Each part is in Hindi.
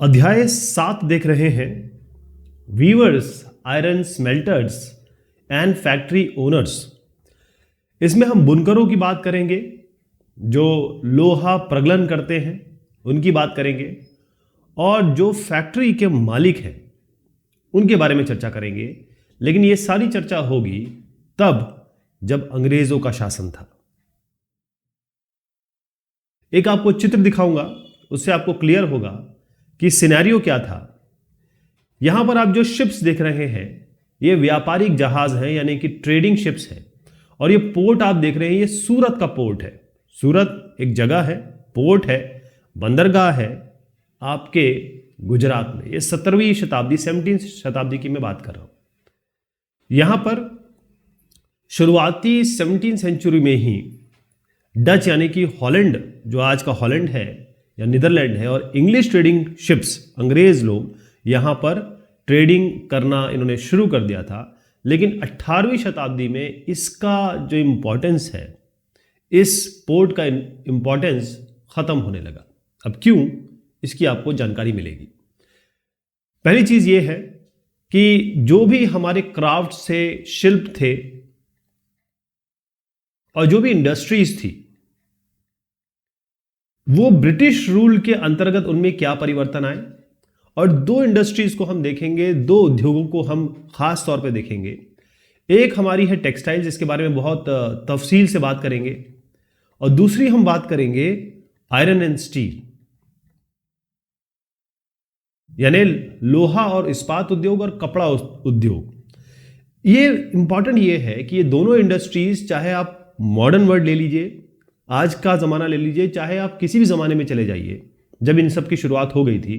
अध्याय 7 देख रहे हैं। Weavers, iron smelters and factory owners. इसमें हम बुनकरों की बात करेंगे जो लोहा प्रगलन करते हैं, उनकी बात करेंगे, और जो फैक्ट्री के मालिक हैं उनके बारे में चर्चा करेंगे। लेकिन ये सारी चर्चा होगी तब जब अंग्रेजों का शासन था। एक आपको चित्र दिखाऊंगा, उससे आपको क्लियर होगा कि सिनेरियो क्या था। यहां पर आप जो शिप्स देख रहे हैं ये व्यापारिक जहाज हैं, यानी कि ट्रेडिंग शिप्स हैं। और ये पोर्ट आप देख रहे हैं, ये सूरत का पोर्ट है। सूरत एक जगह है, पोर्ट है, बंदरगाह है आपके गुजरात में। ये 17वीं शताब्दी 17वीं शताब्दी की मैं बात कर रहा हूं। यहां पर शुरुआती 17वीं सेंचुरी में ही डच यानी कि हॉलैंड, जो आज का हॉलैंड है या नीदरलैंड है, और इंग्लिश ट्रेडिंग शिप्स, अंग्रेज लोग यहां पर ट्रेडिंग करना इन्होंने शुरू कर दिया था। लेकिन 18वीं शताब्दी में इसका जो इंपॉर्टेंस है, इस पोर्ट का इंपॉर्टेंस खत्म होने लगा। अब क्यों, इसकी आपको जानकारी मिलेगी। पहली चीज ये है कि जो भी हमारे क्राफ्ट से शिल्प थे और जो भी इंडस्ट्रीज थी, वो ब्रिटिश रूल के अंतर्गत उनमें क्या परिवर्तन आए। और दो इंडस्ट्रीज को हम देखेंगे, दो उद्योगों को हम खास तौर पे देखेंगे। एक हमारी है टेक्सटाइल्स, जिसके बारे में बहुत तफसील से बात करेंगे, और दूसरी हम बात करेंगे आयरन एंड स्टील, यानी लोहा और इस्पात उद्योग और कपड़ा उद्योग। ये इंपॉर्टेंट ये है कि ये दोनों इंडस्ट्रीज, चाहे आप मॉडर्न वर्ल्ड ले लीजिए, आज का जमाना ले लीजिए, चाहे आप किसी भी जमाने में चले जाइए, जब इन सब की शुरुआत हो गई थी,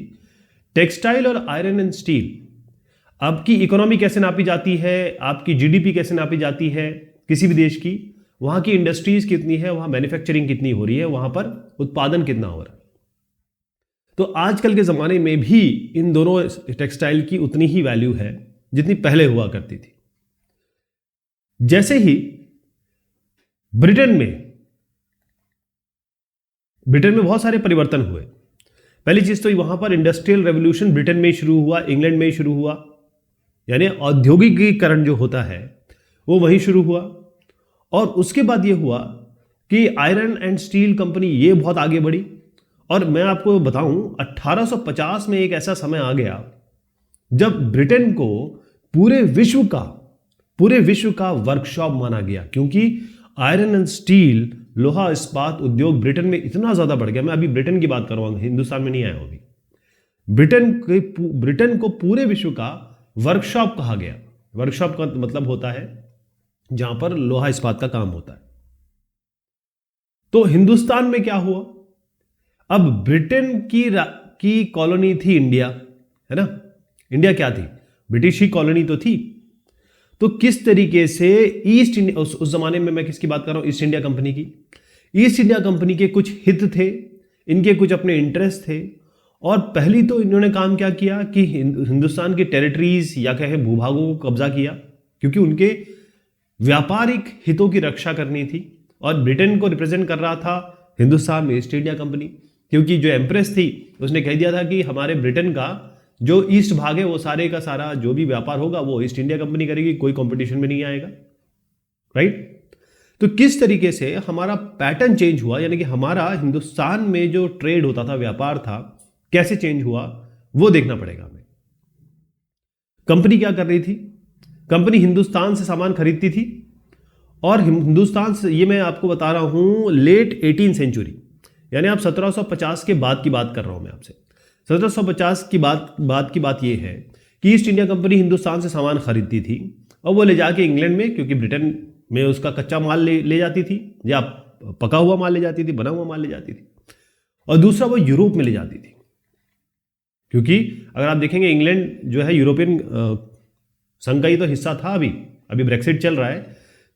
टेक्सटाइल और आयरन एंड स्टील, आपकी इकोनॉमी कैसे नापी जाती है, आपकी जीडीपी कैसे नापी जाती है किसी भी देश की, वहां की इंडस्ट्रीज कितनी है, वहां मैन्युफैक्चरिंग कितनी हो रही है, वहां पर उत्पादन कितना हो रहा है। तो आजकल के जमाने में भी इन दोनों टेक्सटाइल की उतनी ही वैल्यू है जितनी पहले हुआ करती थी। जैसे ही ब्रिटेन में बहुत सारे परिवर्तन हुए। पहली चीज तो वहां पर इंडस्ट्रियल रेवोल्यूशन ब्रिटेन में शुरू हुआ, इंग्लैंड में शुरू हुआ, यानी औद्योगिकीकरण जो होता है वो वहीं शुरू हुआ। और उसके बाद ये हुआ कि आयरन एंड स्टील कंपनी ये बहुत आगे बढ़ी। और मैं आपको बताऊं, 1850 में एक ऐसा समय आ गया जब ब्रिटेन को पूरे विश्व का वर्कशॉप माना गया, क्योंकि आयरन एंड स्टील, लोहा इस्पात उद्योग ब्रिटेन में इतना ज्यादा बढ़ गया। मैं अभी ब्रिटेन की बात कर रहा हूं, हिंदुस्तान में नहीं आया हूं अभी। ब्रिटेन को पूरे विश्व का वर्कशॉप कहा गया। वर्कशॉप का मतलब होता है जहां पर लोहा इस्पात का काम होता है। तो हिंदुस्तान में क्या हुआ, अब ब्रिटेन की कॉलोनी थी इंडिया, है ना। इंडिया क्या थी, ब्रिटिश ही कॉलोनी तो थी। तो किस तरीके से ईस्ट इंडिया, उस जमाने में मैं किसकी बात कर रहा हूं, ईस्ट इंडिया कंपनी की। ईस्ट इंडिया कंपनी के कुछ हित थे, इनके कुछ अपने इंटरेस्ट थे। और पहली तो इन्होंने काम क्या किया कि हिंदुस्तान की टेरिटरीज या कहें भूभागों को कब्जा किया, क्योंकि उनके व्यापारिक हितों की रक्षा करनी थी। और ब्रिटेन को रिप्रेजेंट कर रहा था हिंदुस्तान में ईस्ट इंडिया कंपनी, क्योंकि जो एम्प्रेस थी उसने कह दिया था कि हमारे ब्रिटेन का जो ईस्ट भाग है वो सारे का सारा जो भी व्यापार होगा वो ईस्ट इंडिया कंपनी करेगी, कोई कंपटीशन में नहीं आएगा, राइट। तो किस तरीके से हमारा पैटर्न चेंज हुआ, यानी कि हमारा हिंदुस्तान में जो ट्रेड होता था, व्यापार था, कैसे चेंज हुआ वो देखना पड़ेगा हमें। कंपनी क्या कर रही थी, कंपनी हिंदुस्तान से सामान खरीदती थी। और हिंदुस्तान से, ये मैं आपको बता रहा हूं, लेट 18 सेंचुरी, यानी आप 1750 के बाद की बात कर रहा हूं मैं आपसे। 1750 की बात यह है कि ईस्ट इंडिया कंपनी हिंदुस्तान से सामान खरीदती थी और वो ले जाके इंग्लैंड में, क्योंकि ब्रिटेन में उसका कच्चा माल ले जाती थी, या पका हुआ माल ले जाती थी, बना हुआ माल ले जाती थी। और दूसरा वो यूरोप में ले जाती थी, क्योंकि अगर आप देखेंगे इंग्लैंड जो है यूरोपियन संघ का ही तो हिस्सा था। अभी ब्रेक्सिट चल रहा है,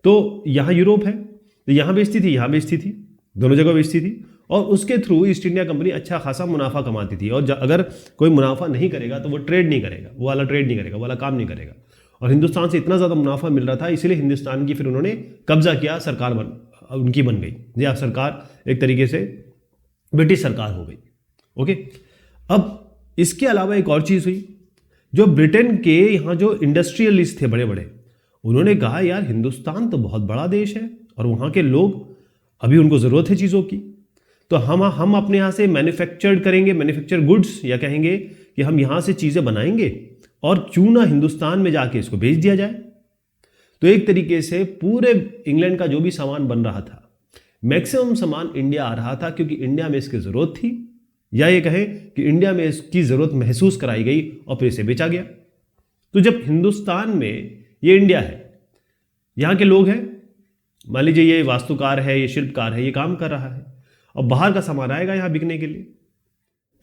तो यहां यूरोप है, तो यहां बेचती थी, यहां बेचती थी, दोनों जगह बेचती थी। और उसके थ्रू ईस्ट इंडिया कंपनी अच्छा खासा मुनाफा कमाती थी। और अगर कोई मुनाफा नहीं करेगा तो वो ट्रेड नहीं करेगा, वो वाला ट्रेड नहीं करेगा, वो वाला काम नहीं करेगा। और हिंदुस्तान से इतना ज़्यादा मुनाफा मिल रहा था, इसीलिए हिंदुस्तान की फिर उन्होंने कब्जा किया, सरकार उनकी बन गई, या सरकार एक तरीके से ब्रिटिश सरकार हो गई। ओके, अब इसके अलावा एक और चीज हुई, जो ब्रिटेन के यहाँ जो इंडस्ट्रियलिस्ट थे बड़े बड़े, उन्होंने कहा यार हिंदुस्तान तो बहुत बड़ा देश है और वहाँ के लोग अभी उनको ज़रूरत है चीज़ों की, तो हम अपने यहाँ से मैन्युफैक्चर्ड करेंगे, मैन्युफैक्चर गुड्स, या कहेंगे कि हम यहाँ से चीज़ें बनाएंगे और क्यों ना हिंदुस्तान में जाके इसको बेच दिया जाए। तो एक तरीके से पूरे इंग्लैंड का जो भी सामान बन रहा था, मैक्सिमम सामान इंडिया आ रहा था, क्योंकि इंडिया में इसकी ज़रूरत थी, या ये कहें कि इंडिया में इसकी ज़रूरत महसूस कराई गई और फिर इसे बेचा गया। तो जब हिंदुस्तान में, ये इंडिया है, यहाँ के लोग हैं, मान लीजिए ये वास्तुकार है, ये शिल्पकार है, ये काम कर रहा है, और बाहर का सामान आएगा यहाँ बिकने के लिए,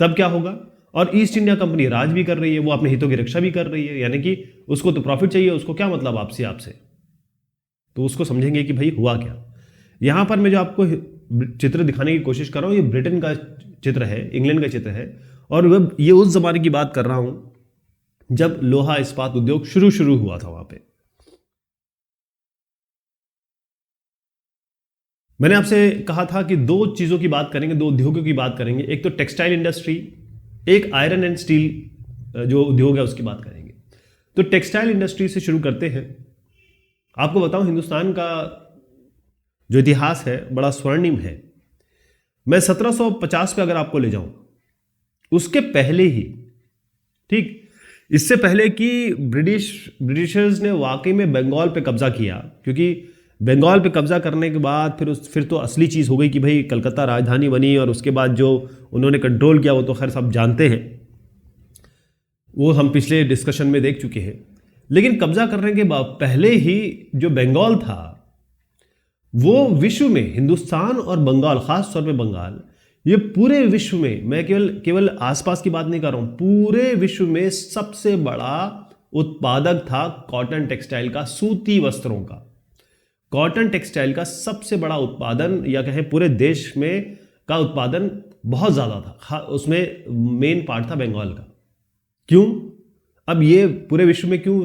तब क्या होगा? और ईस्ट इंडिया कंपनी राज भी कर रही है, वो अपने हितों की रक्षा भी कर रही है, यानी कि उसको तो प्रॉफिट चाहिए, उसको क्या मतलब आपसे। तो उसको समझेंगे कि भाई हुआ क्या। यहां पर मैं जो आपको चित्र दिखाने की कोशिश कर रहा हूं, ये ब्रिटेन का चित्र है, इंग्लैंड का चित्र है, और ये उस जमाने की बात कर रहा हूं जब लोहा इस्पात उद्योग शुरू हुआ था वहां पे। मैंने आपसे कहा था कि दो चीजों की बात करेंगे, दो उद्योगों की बात करेंगे, एक तो टेक्सटाइल इंडस्ट्री, एक आयरन एंड स्टील जो उद्योग है उसकी बात करेंगे। तो टेक्सटाइल इंडस्ट्री से शुरू करते हैं। आपको बताऊं, हिंदुस्तान का जो इतिहास है बड़ा स्वर्णिम है। मैं 1750 पे अगर आपको ले जाऊं, उसके पहले ही, ठीक, इससे पहले कि ब्रिटिशर्स ने वाकई में बंगाल पे कब्जा किया, क्योंकि बंगाल पे कब्जा करने के बाद फिर तो असली चीज़ हो गई कि भाई कलकत्ता राजधानी बनी, और उसके बाद जो उन्होंने कंट्रोल किया वो तो खैर सब जानते हैं, वो हम पिछले डिस्कशन में देख चुके हैं। लेकिन कब्जा करने के बाद पहले ही जो बंगाल था, वो विश्व में, हिंदुस्तान और बंगाल, खास तौर पे बंगाल, ये पूरे विश्व में, मैं केवल आसपास की बात नहीं कर रहा हूं, पूरे विश्व में सबसे बड़ा उत्पादक था कॉटन टेक्सटाइल का, सूती वस्त्रों का। कॉटन टेक्सटाइल का सबसे बड़ा उत्पादन, या कहें पूरे देश में का उत्पादन बहुत ज्यादा था, उसमें मेन पार्ट था बंगाल का। क्यों? अब ये पूरे विश्व में क्यों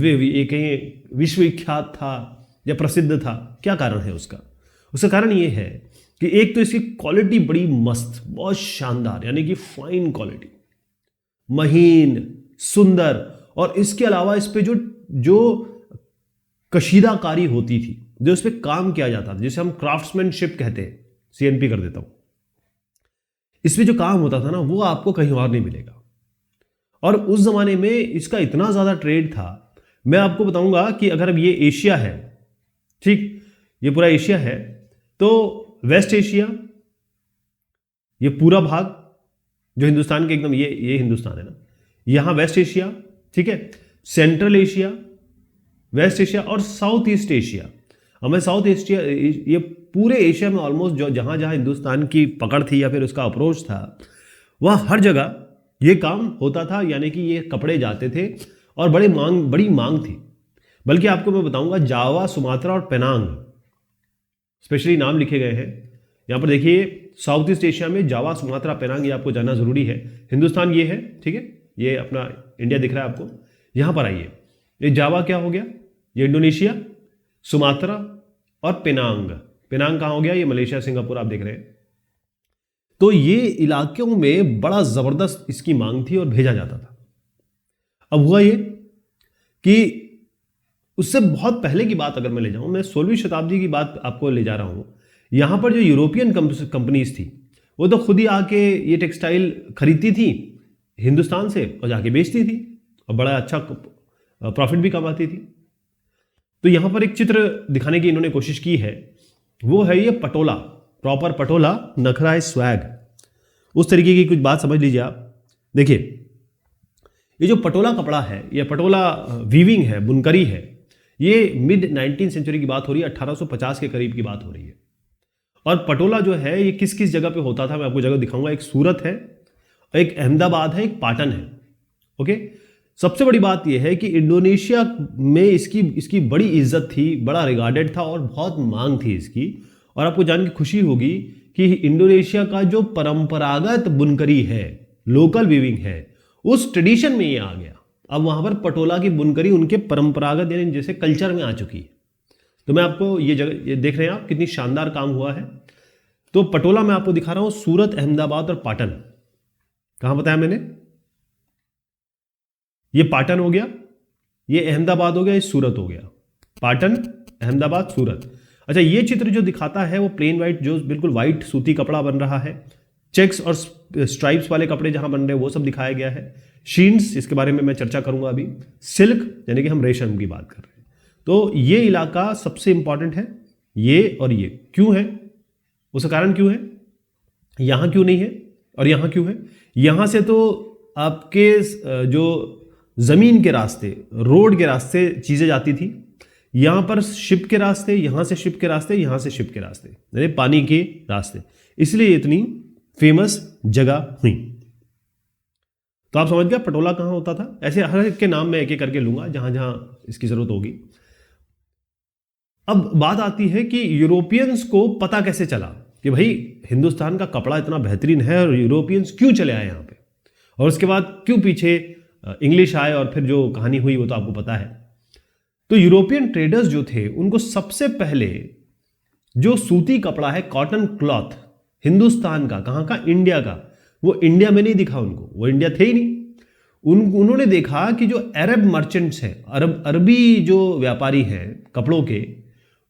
ये कहीं विश्वविख्यात था या प्रसिद्ध था, क्या कारण है उसका? उसका कारण ये है कि एक तो इसकी क्वालिटी बड़ी मस्त, बहुत शानदार, यानी कि फाइन क्वालिटी, महीन, सुंदर, और इसके अलावा इस पे जो कशीदाकारी होती थी, जो इस पे काम किया जाता था, जिसे हम क्राफ्ट्समैनशिप कहते हैं, CNP कर देता हूं, इसमें जो काम होता था ना, वो आपको कहीं और नहीं मिलेगा। और उस जमाने में इसका इतना ज्यादा ट्रेड था। मैं आपको बताऊंगा कि अगर अब ये एशिया है, ठीक, ये पूरा एशिया है, तो वेस्ट एशिया, ये पूरा भाग जो हिंदुस्तान के एकदम, ये हिंदुस्तान है ना, यहां वेस्ट एशिया, ठीक है, सेंट्रल एशिया, वेस्ट एशिया और साउथ ईस्ट एशिया। हमें साउथ एशिया, ये पूरे एशिया में ऑलमोस्ट जो जहां जहां हिंदुस्तान की पकड़ थी या फिर उसका अप्रोच था, वह हर जगह ये काम होता था, यानी कि ये कपड़े जाते थे और बड़ी मांग थी। बल्कि आपको मैं बताऊंगा, जावा, सुमात्रा और पेनांग स्पेशली नाम लिखे गए हैं यहां पर। देखिए, साउथ ईस्ट एशिया में जावा, सुमात्रा, पेनांग, ये आपको जानना जरूरी है। हिंदुस्तान ये है, ठीक है, ये अपना इंडिया दिख रहा है आपको। यहां पर आइए, ये जावा क्या हो गया, ये इंडोनेशिया, सुमात्रा और पेनांग। पेनांग कहां हो गया, ये मलेशिया, सिंगापुर आप देख रहे हैं। तो ये इलाकों में बड़ा जबरदस्त इसकी मांग थी और भेजा जाता था। अब हुआ ये कि उससे बहुत पहले की बात अगर मैं ले जाऊं, मैं 16वीं शताब्दी की बात आपको ले जा रहा हूं। यहां पर जो यूरोपियन कंपनीज थी, वो तो खुद ही आके ये टेक्सटाइल खरीदती थी हिंदुस्तान से और जाके बेचती थी और बड़ा अच्छा प्रॉफिट भी कमाती थी। तो यहां पर एक चित्र दिखाने की इन्होंने कोशिश की है, वो है ये पटोला, प्रॉपर पटोला, नखरा है, स्वैग, उस तरीके की कुछ बात समझ लीजिए आप। देखिए, ये जो पटोला कपड़ा है, ये पटोला वीविंग है, बुनकरी है, ये मिड 19th सेंचुरी की बात हो रही है, 1850 के करीब की बात हो रही है। और पटोला जो है ये किस किस जगह पे होता था, मैं आपको जगह दिखाऊंगा। एक सूरत है, एक अहमदाबाद है, एक पाटन है। ओके, सबसे बड़ी बात यह है कि इंडोनेशिया में इसकी बड़ी इज्जत थी, बड़ा रिगार्डेड था और बहुत मांग थी इसकी। और आपको जान के खुशी होगी कि इंडोनेशिया का जो परंपरागत बुनकरी है, लोकल वीविंग है, उस ट्रेडिशन में ये आ गया। अब वहां पर पटोला की बुनकरी उनके परंपरागत यानी जैसे कल्चर में आ चुकी है। तो मैं आपको ये जगह, ये देख रहे हैं आप कितनी शानदार काम हुआ है। तो पटोला मैं आपको दिखा रहा हूं, सूरत, अहमदाबाद और पाटन, कहां बताया मैंने? ये पाटन हो गया, ये अहमदाबाद हो गया, ये सूरत हो गया। पाटन, अहमदाबाद, सूरत। अच्छा, ये चित्र जो दिखाता है वो प्लेन वाइट, जो बिल्कुल वाइट सूती कपड़ा बन रहा है। चेक्स और स्ट्राइप्स वाले कपड़े जहां बन रहे हैं वो सब दिखाया गया है। शीन्स, इसके बारे में मैं चर्चा करूंगा अभी। सिल्क, यानी कि हम रेशम की बात कर रहे हैं। तो ये इलाका सबसे इंपॉर्टेंट है, ये और ये। क्यों है? उसका कारण क्यों है? यहां क्यों नहीं है और यहां क्यों है? यहां से तो आपके जो जमीन के रास्ते, रोड के रास्ते चीजें जाती थी। यहां पर शिप के रास्ते, यहां से शिप के रास्ते, यहां से शिप के रास्ते, यानी पानी के रास्ते, इसलिए इतनी फेमस जगह हुई। तो आप समझ गए पटोला कहां होता था। ऐसे हर एक के नाम मैं एक एक करके लूंगा जहां जहां इसकी जरूरत होगी। अब बात आती है कि यूरोपियंस को पता कैसे चला कि भाई हिंदुस्तान का कपड़ा इतना बेहतरीन है और यूरोपियंस क्यों चले आए यहां पे, और उसके बाद क्यों पीछे इंग्लिश आए, और फिर जो कहानी हुई वो तो आपको पता है। तो यूरोपियन ट्रेडर्स जो थे उनको सबसे पहले जो सूती कपड़ा है, कॉटन क्लॉथ, हिंदुस्तान का, कहां का? इंडिया का, वो इंडिया में नहीं दिखा उनको, वो इंडिया थे ही नहीं। उन्होंने देखा कि जो अरब मर्चेंट्स हैं, अरबी जो व्यापारी हैं कपड़ों के,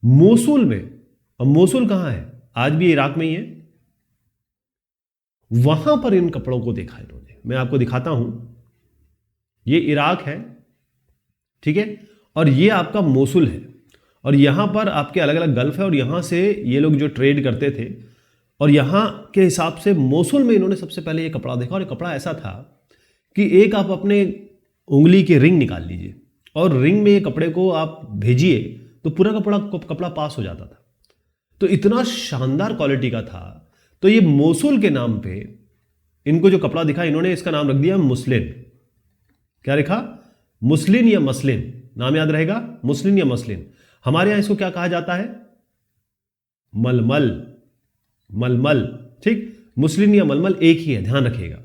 मोसुल में, अब मोसुल कहां है? आज भी इराक में ही है। वहां पर इन कपड़ों को देखा इन्होंने। मैं आपको दिखाता हूं, ये इराक है, ठीक है, और ये आपका मोसुल है, और यहां पर आपके अलग अलग गल्फ है, और यहां से ये लोग जो ट्रेड करते थे, और यहां के हिसाब से मोसुल में इन्होंने सबसे पहले ये कपड़ा देखा। और ये कपड़ा ऐसा था कि एक आप अपने उंगली की रिंग निकाल लीजिए और रिंग में ये कपड़े को आप भेजिए तो पूरा कपड़ा पास हो जाता था। तो इतना शानदार क्वालिटी का था। तो ये मोसुल के नाम पे इनको जो कपड़ा दिखा, इन्होंने इसका नाम रख दिया मुस्लिन। क्या लिखा? मुस्लिन या मसलिन। नाम याद रहेगा, मुस्लिन या मसलिन। हमारे यहां इसको क्या कहा जाता है? मलमल, मलमल, ठीक। मुस्लिन या मलमल एक ही है, ध्यान रखिएगा।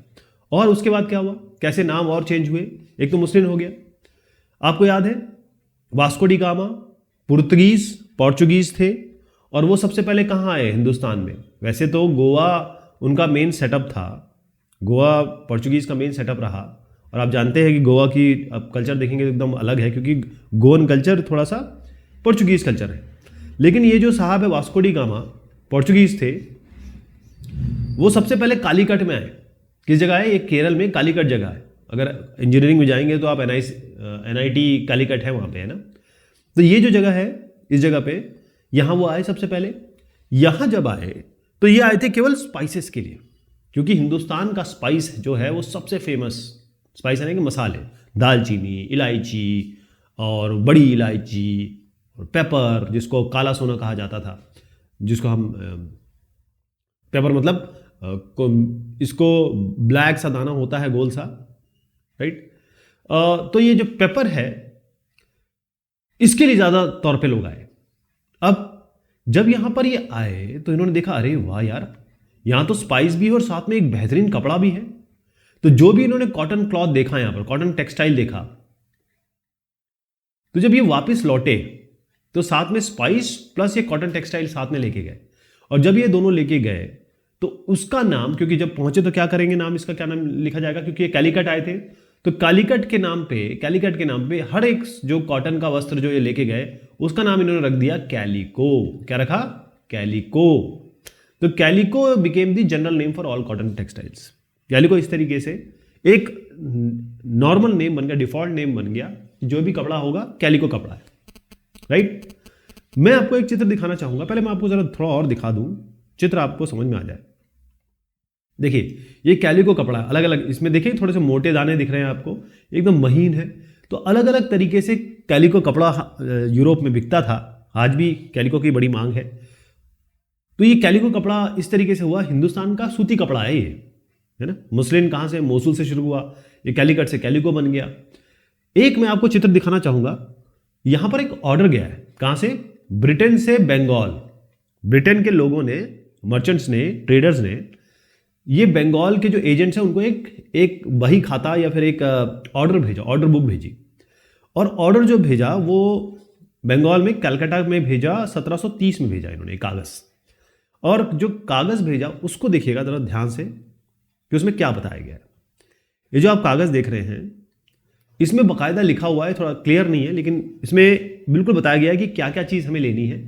और उसके बाद क्या हुआ, कैसे नाम और चेंज हुए? एक तो मुस्लिन हो गया, आपको याद है वास्को डी गामा पोर्चुगीज थे, और वो सबसे पहले कहां आए? हिंदुस्तान में। वैसे तो गोवा उनका मेन सेटअप था, गोवा पोर्चुगीज का मेन सेटअप रहा, और आप जानते हैं कि गोवा की अब कल्चर देखेंगे तो एकदम अलग है, क्योंकि गोवन कल्चर थोड़ा सा पोर्चुगीज कल्चर है। लेकिन ये जो साहब है वास्को डी गामा, पोर्चुगीज थे, वो सबसे पहले कालीकट में आए। किस जगह है? ये केरल में कालीकट जगह है। अगर इंजीनियरिंग में जाएंगे तो आप NIT कालीकट है वहां पे, है ना। तो ये जो जगह है, इस जगह पे यहां वो आए सबसे पहले। यहां जब आए तो ये आए थे केवल स्पाइसेस के लिए, क्योंकि हिंदुस्तान का स्पाइस जो है वो सबसे फेमस स्पाइस है, कि मसाले, दालचीनी, इलायची और बड़ी इलायची और पेपर, जिसको काला सोना कहा जाता था, जिसको हम पेपर मतलब इसको ब्लैक सा दाना होता है, गोल सा, राइट। तो ये जो पेपर है इसके लिए ज्यादा तौर पे लोग आए। अब जब यहां पर ये आए तो इन्होंने देखा, अरे वाह यार, यहां तो स्पाइस भी है और साथ में एक बेहतरीन कपड़ा भी है। तो जो भी इन्होंने कॉटन क्लॉथ देखा, यहां पर कॉटन टेक्सटाइल देखा, तो जब ये वापस लौटे तो साथ में स्पाइस प्लस ये कॉटन टेक्सटाइल साथ में लेके गए। और जब ये दोनों लेके गए तो उसका नाम, क्योंकि जब पहुंचे तो क्या करेंगे, नाम इसका क्या नाम लिखा जाएगा, क्योंकि ये कैलीकट आए थे, तो कैलीकट के नाम पे हर एक जो कॉटन का वस्त्र जो ये लेके गए उसका नाम इन्होंने रख दिया कैलिको। क्या रखा? कैलिको। तो calico became the general name for all cotton textiles. Calico इस तरीके से एक नॉर्मल नेम बन गया, डिफॉल्ट नेम बन गया, जो भी कपड़ा होगा कैलिको कपड़ा है, राइट। मैं आपको एक चित्र दिखाना चाहूंगा, पहले मैं आपको जरा थोड़ा और दिखा दूं, चित्र आपको समझ में आ जाए। देखिए ये कैलिको कपड़ा अलग अलग, इसमें देखिए थोड़े से मोटे दाने दिख रहे हैं आपको, एकदम महीन है। तो अलग अलग तरीके से कैलिको कपड़ा यूरोप में बिकता था, आज भी कैलिको की बड़ी मांग है। तो ये कैलिको कपड़ा इस तरीके से हुआ, हिंदुस्तान का सूती कपड़ा है ये, है ना। मुस्लिन कहां से? मोसुल से शुरू हुआ, ये कैलिकट से कैलिको बन गया। एक मैं आपको चित्र दिखाना चाहूंगा, यहां पर एक ऑर्डर गया है, कहां से? ब्रिटेन से बंगाल। ब्रिटेन के लोगों ने, मर्चेंट्स ने, ट्रेडर्स ने, ये बंगाल के जो एजेंट्स हैं उनको एक बही खाता या फिर एक ऑर्डर भेजा, ऑर्डर बुक भेजी। और ऑर्डर जो भेजा वो बंगाल में कलकत्ता में भेजा, 1730 में भेजा इन्होंने कागज। और जो कागज भेजा उसको देखिएगा जरा ध्यान से कि उसमें क्या बताया गया है। ये जो आप कागज देख रहे हैं इसमें बकायदा लिखा हुआ है, थोड़ा क्लियर नहीं है लेकिन इसमें बिल्कुल बताया गया है कि क्या क्या चीज हमें लेनी है,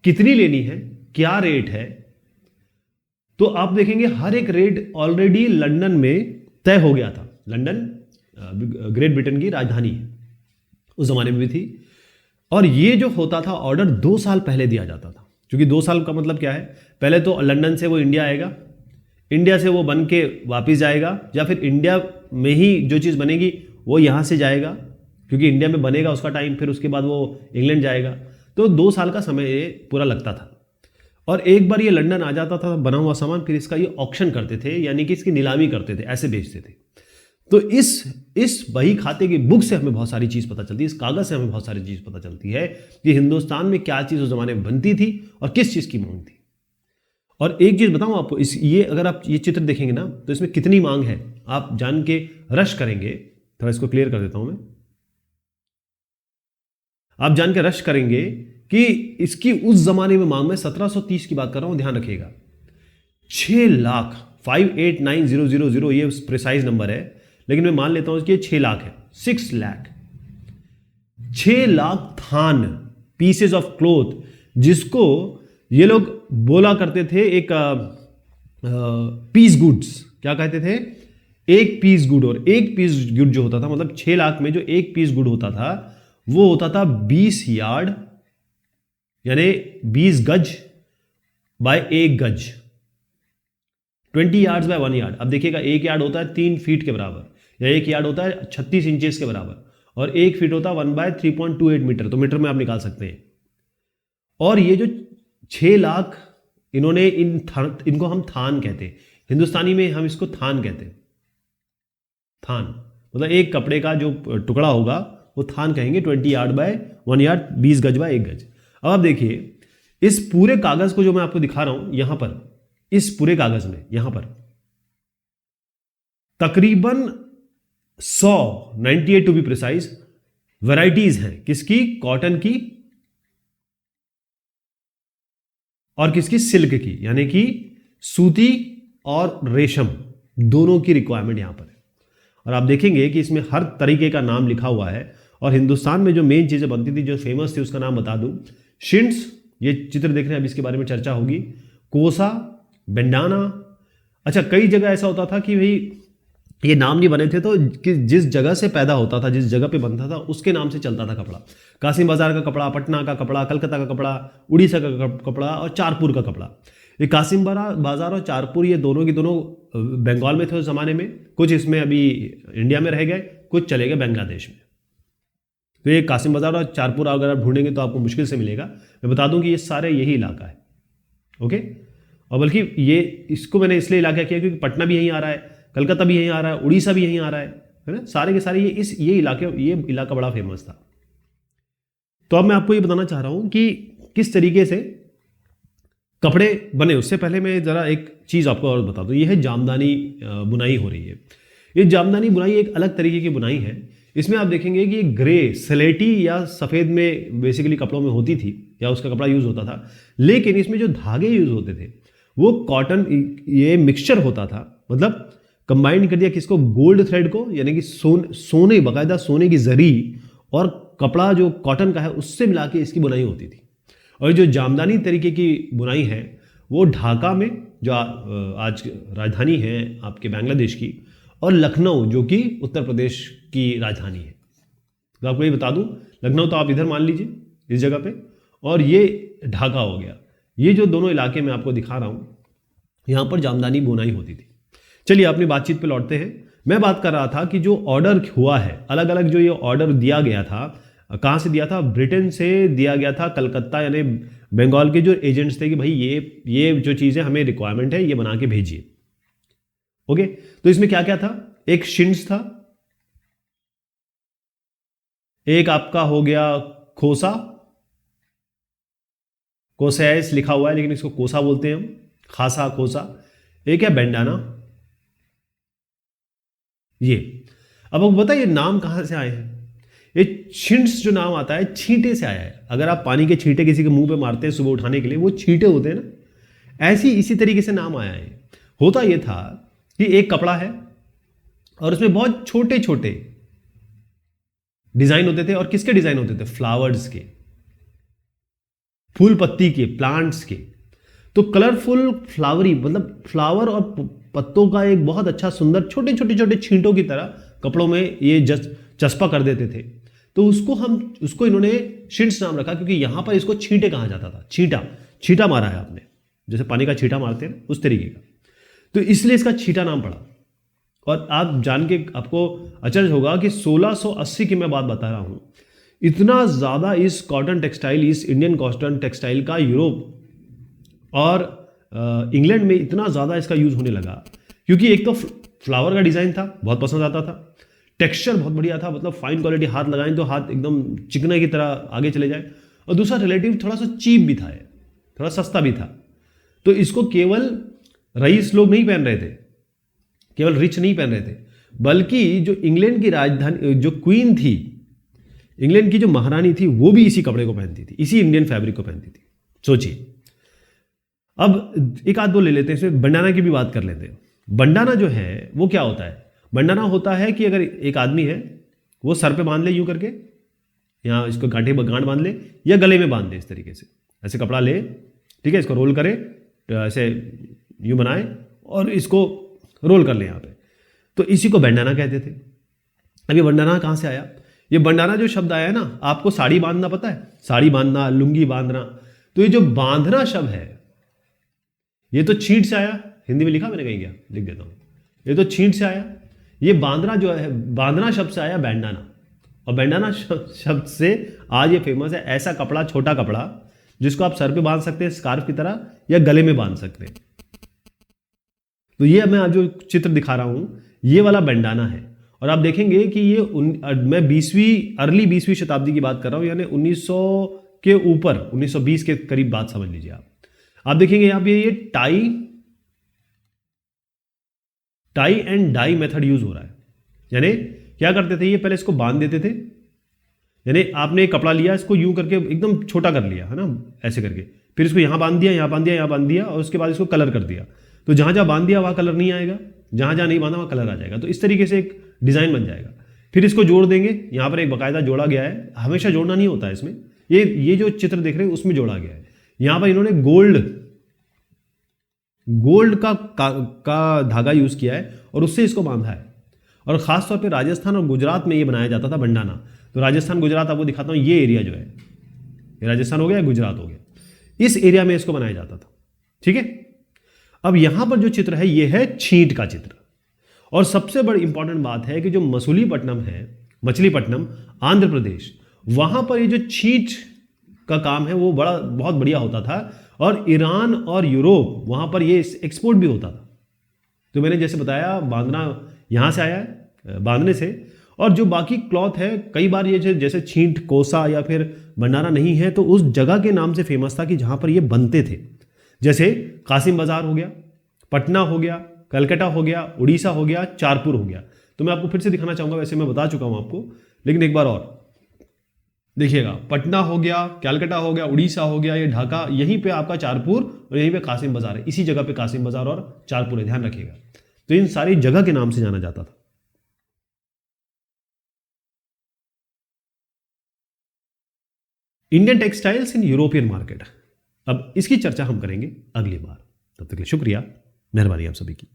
कितनी लेनी है, क्या रेट है। तो आप देखेंगे हर एक रेट ऑलरेडी लंदन में तय हो गया था। लंदन ग्रेट ब्रिटेन की राजधानी है, उस जमाने में भी थी। और ये जो होता था ऑर्डर 2 साल पहले दिया जाता था, क्योंकि 2 साल का मतलब क्या है, पहले तो लंदन से वो इंडिया आएगा, इंडिया से वो बन के वापिस जाएगा, या फिर इंडिया में ही जो चीज़ बनेगी वो यहाँ से जाएगा, क्योंकि इंडिया में बनेगा उसका टाइम, फिर उसके बाद वो इंग्लैंड जाएगा। तो 2 साल का समय ये पूरा लगता था। और एक बार ये लंदन आ जाता था बना हुआ सामान, फिर इसका ये ऑक्शन करते थे, यानी कि इसकी नीलामी करते थे, ऐसे बेचते थे। तो इस बही खाते की बुक से हमें बहुत सारी चीज़ पता चलती है, इस कागज से हमें बहुत सारी चीज़ पता चलती है कि हिंदुस्तान में क्या चीज़ उस जमाने में बनती थी और किस चीज़ की मांग थी। और एक चीज़ बताऊं आपको, ये अगर आप ये चित्र देखेंगे ना तो इसमें कितनी मांग है आप जान के रश करेंगे। थोड़ा इसको क्लियर कर देता हूं मैं। आप जान के रश करेंगे कि इसकी उस जमाने में मांग में 1730 की बात कर रहा हूं, ध्यान रखिएगा। 6 लाख 589000 ये प्रिसाइज नंबर है, लेकिन मैं मान लेता हूं कि 6 लाख है। 6 लाख 6 लाख थान पीसेस ऑफ क्लोथ, जिसको ये लोग बोला करते थे एक पीस गुड्स। क्या कहते थे? एक पीस गुड। और एक पीस गुड जो होता था, मतलब 6 लाख में जो एक पीस गुड होता था वो होता था 20 यार्ड, यानी 20 गज बाय 1 गज, 20 यार्ड्स बाय 1 यार्ड। अब देखिएगा, 1 यार्ड होता है 3 फीट के बराबर, या 1 यार्ड होता है 36 इंचेस के बराबर, और 1 फीट होता है 1/3.28 मीटर। तो मीटर में आप निकाल सकते हैं। और ये जो 6 लाख इन्होंने इनको हम थान कहते हैं, हिंदुस्तानी में हम इसको थान कहते हैं। थान मतलब एक कपड़े का जो टुकड़ा होगा वो थान कहेंगे। 20 यार्ड बाय 1 यार्ड, 20 गज बाय 1 गज। अब आप देखिए इस पूरे कागज को जो मैं आपको दिखा रहा हूं यहां पर, इस पूरे कागज में यहां पर तकरीबन 98 टू बी प्रिसाइज वैरायटीज हैं। किसकी? कॉटन की और किसकी? सिल्क की, यानी कि सूती और रेशम दोनों की रिक्वायरमेंट यहां पर है। और आप देखेंगे कि इसमें हर तरीके का नाम लिखा हुआ है। और हिंदुस्तान में जो मेन चीजें बनती थी, जो फेमस थी, उसका नाम बता दूं। शिंट्स, ये चित्र देख रहे हैं, अब इसके बारे में चर्चा होगी। कोसा, बेंडाना। अच्छा, कई जगह ऐसा होता था कि भाई ये नाम नहीं बने थे, तो जिस जगह से पैदा होता था, जिस जगह पे बनता था, उसके नाम से चलता था कपड़ा। कासिम बाजार का कपड़ा, पटना का कपड़ा, कलकत्ता का कपड़ा, उड़ीसा का कपड़ा और चारपुर का कपड़ा। ये कासिम बाजार और चारपुर, ये दोनों की दोनों बंगाल में थे उस जमाने में। कुछ इसमें अभी इंडिया में रह गए, कुछ चले गए बांग्लादेश में। तो ये कासिम बाजार और चारपुर अगर आप ढूंढेंगे तो आपको मुश्किल से मिलेगा। मैं बता दूं कि ये सारे यही इलाका है। ओके, और बल्कि ये इसको मैंने इसलिए इलाका किया क्योंकि पटना भी यहीं आ रहा है, कलकत्ता भी यहीं आ रहा है, उड़ीसा भी यहीं आ रहा है ना। सारे के सारे ये इलाका बड़ा फेमस था। तो अब मैं आपको ये बताना चाह रहा हूं कि किस तरीके से कपड़े बने। उससे पहले मैं जरा एक चीज आपको और बता दूं। ये है जामदानी बुनाई हो रही है। ये जामदानी बुनाई एक अलग तरीके की बुनाई है। इसमें आप देखेंगे कि ग्रे, स्लेटी या सफेद में बेसिकली कपड़ों में होती थी, या उसका कपड़ा यूज होता था। लेकिन इसमें जो धागे यूज होते थे वो कॉटन, ये मिक्सचर होता था। मतलब कंबाइन कर दिया किसको? गोल्ड थ्रेड को, यानी कि सोने, बाकायदा सोने की जरी और कपड़ा जो कॉटन का है उससे मिला के इसकी बुनाई होती थी। और जो जामदानी तरीके की बुनाई है वो ढाका में, जो आज राजधानी है आपके बांग्लादेश की, और लखनऊ जो कि उत्तर प्रदेश की राजधानी है। तो आपको ये बता दूं, लखनऊ तो आप इधर मान लीजिए इस जगह पे, और ये ढाका हो गया। ये जो दोनों इलाके मैं आपको दिखा रहा हूं, यहां पर जामदानी बुनाई होती थी। चलिए अपनी बातचीत पे लौटते हैं। मैं बात कर रहा था कि जो ऑर्डर हुआ है, अलग अलग जो ये ऑर्डर दिया गया था, कहां से दिया था? ब्रिटेन से दिया गया था, कलकत्ता यानी बंगाल के जो एजेंट्स थे कि भाई ये जो चीजें हमें रिक्वायरमेंट है ये बना के भेजिए। ओके, तो इसमें क्या क्या था? एक शिंट्स था, एक आपका हो गया खोसा, कोसैस लिखा हुआ है लेकिन इसको कोसा बोलते हैं हम, खासा, खोसा। एक है बेंडाना। ये अब आपको पता है ये नाम कहां से आए हैं? ये छिंट्स जो नाम आता है छींटे से आया है। अगर आप पानी के छींटे किसी के मुंह पे मारते हैं सुबह उठाने के लिए, वो छींटे होते हैं ना, ऐसी इसी तरीके से नाम आया है। होता ये था कि एक कपड़ा है, और उसमें बहुत छोटे छोटे डिजाइन होते थे। और किसके डिजाइन होते थे? फ्लावर्स के, फूल पत्ती के, प्लांट्स के। तो कलरफुल फ्लावरी मतलब फ्लावर और पत्तों का एक बहुत अच्छा सुंदर छोटे छोटे छोटे छींटों की तरह कपड़ों में ये चस्पा कर देते थे। तो उसको इन्होंने शिंट्स नाम रखा, क्योंकि यहां पर इसको छींटे कहा जाता था। छींटा, छींटा मारा है आपने, जैसे पानी का छींटा मारते हैं उस तरीके का, तो इसलिए इसका छींटा नाम पड़ा। और आप जान के आपको अचरज होगा कि 1680 की मैं बात बता रहा हूं, इतना ज्यादा इस कॉटन टेक्सटाइल, इस इंडियन कॉटन टेक्सटाइल का यूरोप और इंग्लैंड में इतना ज़्यादा इसका यूज़ होने लगा, क्योंकि एक तो फ्लावर का डिज़ाइन था, बहुत पसंद आता था, टेक्सचर बहुत बढ़िया था, मतलब फाइन क्वालिटी, हाथ लगाएं तो हाथ एकदम चिकने की तरह आगे चले जाए। और दूसरा रिलेटिव थोड़ा सा चीप भी था, थोड़ा सस्ता भी था। तो इसको केवल रईस लोग नहीं पहन रहे थे, केवल रिच नहीं पहन रहे थे, बल्कि जो इंग्लैंड की राजधानी, जो क्वीन थी, इंग्लैंड की जो महारानी थी, वो भी इसी कपड़े को पहनती थी, इसी इंडियन फैब्रिक को पहनती थी। सोचिए। अब एक आध दो ले लेते हैं, इसमें बंडाना की भी बात कर लेते हैं। बंडाना जो है वो क्या होता है? बंडाना होता है कि अगर एक आदमी है, वो सर पे बांध ले यूं करके, या इसको गांठ बांध ले, या गले में बांध ले, इस तरीके से ऐसे कपड़ा ले, ठीक है, इसको रोल करे, ऐसे यूं बनाए और इसको रोल कर ले यहाँ पे, तो इसी को बंडाना कहते थे। अब ये बंडाना कहाँ से आया? ये बंडाना जो शब्द आया है ना, आपको साड़ी बांधना पता है, साड़ी बांधना, लुंगी बांधना, तो ये जो बांधना शब्द है, ये तो छींट से आया। हिंदी में लिखा मैंने कहीं, क्या लिख देता हूं, ये तो छींट से आया। ये बांधना जो है, बांधना शब्द से आया बैंडाना, और बैंडाना शब्द से आज ये फेमस है। ऐसा कपड़ा, छोटा कपड़ा, जिसको आप सर पे बांध सकते हैं स्कार्फ की तरह, या गले में बांध सकते हैं। तो ये मैं आज जो चित्र दिखा रहा हूं, ये वाला बैंडाना है। और आप देखेंगे कि ये मैं अर्ली 20वीं शताब्दी की बात कर रहा हूं, यानी 1900 के ऊपर, 1920 के करीब बात समझ लीजिए आप देखेंगे यहां पे ये tie and dye method use हो रहा है। यानी क्या करते थे, ये पहले इसको बांध देते थे, यानी आपने एक कपड़ा लिया, इसको यूं करके एकदम छोटा कर लिया, है ना, ऐसे करके, फिर इसको यहां बांध दिया, यहां बांध दिया, यहां बांध दिया, और उसके बाद इसको कलर कर दिया। तो जहां जहां बांध दिया वहां कलर नहीं आएगा, जहां जहां नहीं बांधा वहां कलर आ जाएगा। तो इस तरीके से एक डिजाइन बन जाएगा। फिर इसको जोड़ देंगे, यहां पर एक बाकायदा जोड़ा गया है, हमेशा जोड़ना नहीं होता है इसमें, ये जो चित्र देख रहे हैं उसमें जोड़ा गया है। यहां पर इन्होंने गोल्ड का धागा यूज किया है और उससे इसको बांधा है। और खासतौर पे राजस्थान और गुजरात में ये बनाया जाता था बंडाना। तो राजस्थान गुजरात आपको दिखाता हूं, ये एरिया जो है, ये राजस्थान हो गया, गुजरात हो गया, इस एरिया में इसको बनाया जाता था। ठीक है। अब यहां पर जो चित्र है, ये है छींट का चित्र। और सबसे बड़ी इंपॉर्टेंट बात है कि जो मसूलीपट्टनम है, मछलीपट्टनम, आंध्र प्रदेश, वहां पर ये जो छींट का काम है वो बहुत बढ़िया होता था। और ईरान और यूरोप, वहां पर ये एक्सपोर्ट भी होता था। तो मैंने जैसे बताया, बांधना यहां से आया है, बांधने से। और जो बाकी क्लॉथ है, कई बार ये जैसे छींट, कोसा या फिर भंडारा नहीं है, तो उस जगह के नाम से फेमस था कि जहां पर ये बनते थे। जैसे कासिम बाजार हो गया, पटना हो गया, कलकत्ता हो गया, उड़ीसा हो गया, चारपुर हो गया। तो मैं आपको फिर से दिखाना चाहूंगा, वैसे मैं बता चुका हूं आपको, लेकिन एक बार और देखिएगा। पटना हो गया, कलकत्ता हो गया, उड़ीसा हो गया, ये ढाका, यहीं पे आपका चारपुर, और यहीं पे कासिम बाजार है। इसी जगह पे कासिम बाजार और चारपुर है, ध्यान रखिएगा। तो इन सारी जगह के नाम से जाना जाता था। Indian textiles in European market, अब इसकी चर्चा हम करेंगे अगली बार। तब तक के लिए शुक्रिया, मेहरबानी आप सभी की।